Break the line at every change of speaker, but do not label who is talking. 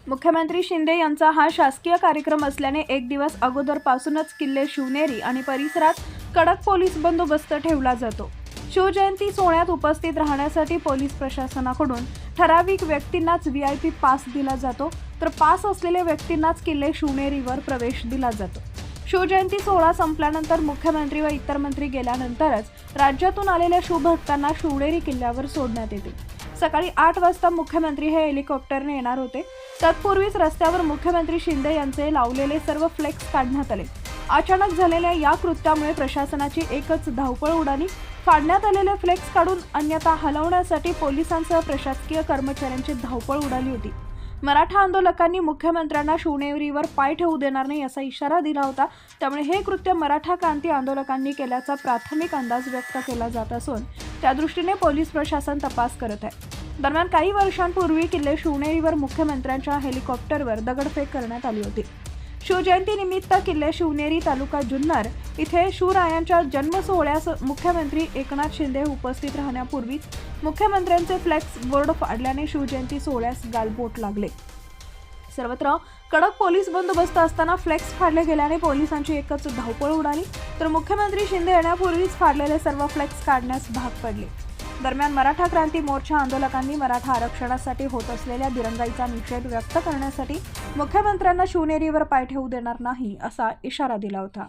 मुख्यमंत्री शिंदे यांचा हा शासकीय कार्यक्रम असल्याने एक दिवस अगोदरपासूनच किल्ले शिवनेरी आणि परिसरात कडक पोलीस बंदोबस्त ठेवला जातो। शिवजयंती सोहळ्यात उपस्थित राहण्यासाठी पोलीस प्रशासनाकडून ठराविक व्यक्तींनाच VIP पास दिला जातो, तर पास असलेल्या व्यक्तींनाच किल्ले शिवनेरीवर प्रवेश दिला जातो। शिवजयंती सोहळा संपल्यानंतर मुख्यमंत्री व इतर मंत्री गेल्यानंतरच राज्यातून आलेल्या शिवभक्तांना शिवनेरी किल्ल्यावर सोडण्यात येते। सकाळी 8 वाजता मुख्यमंत्री हे हेलिकॉप्टरने येणार होते। तत्पूर्वीच रस्त्यावर मुख्यमंत्री शिंदे यांचे लावलेले सर्व फ्लेक्स काढण्यात आले। अचानक झालेल्या या कृत्यामुळे प्रशासनाची एकच धावपळ उडाली। फाडण्यात आलेले फ्लेक्स काढून अन्यथा हलवण्यासाठी पोलिसांसह प्रशासकीय कर्मचाऱ्यांची धावपळ उडाली होती। मराठा आंदोलकांनी मुख्यमंत्र्यांना शिवनेरीवर पाय ठेवू देणार नाही असा इशारा दिला होता। त्यामुळे हे कृत्य मराठा क्रांती आंदोलकांनी केल्याचा प्राथमिक अंदाज व्यक्त केला जात असून त्यादृष्टीने पोलीस प्रशासन तपास करत आहे। दरम्यान काही वर्षांपूर्वी किल्ले शिवनेरीवर मुख्यमंत्र्यांच्या हेलिकॉप्टरवर दगडफेक करण्यात आली होती। शिवजयंती निमित्त किल्ले शिवनेरी तालुका जुन्नर इथे शिवरायांच्या जन्म सोहळ्यास मुख्यमंत्री एकनाथ शिंदे उपस्थित राहण्यापूर्वी मुख्यमंत्र्यांचे फ्लेक्स बोर्ड फाडल्याने शिवजयंती सोहळ्यास गालबोट लागले। सर्वत्र कडक पोलीस बंदोबस्त असताना फ्लेक्स फाडले गेल्याने पोलिसांची एकच धावपळ उडाली, तर मुख्यमंत्री शिंदे येण्यापूर्वीच फाडलेले सर्व फ्लेक्स काढण्यास भाग पडले। दरम्यान मराठा क्रांती मोर्चा आंदोलकांनी मराठा आरक्षणासाठी होत असलेल्या दिरंगाईचा निषेध व्यक्त करण्यासाठी मुख्यमंत्र्यांना शिवनेरीवर पाय ठेवू देणार नाही असा इशारा दिला होता।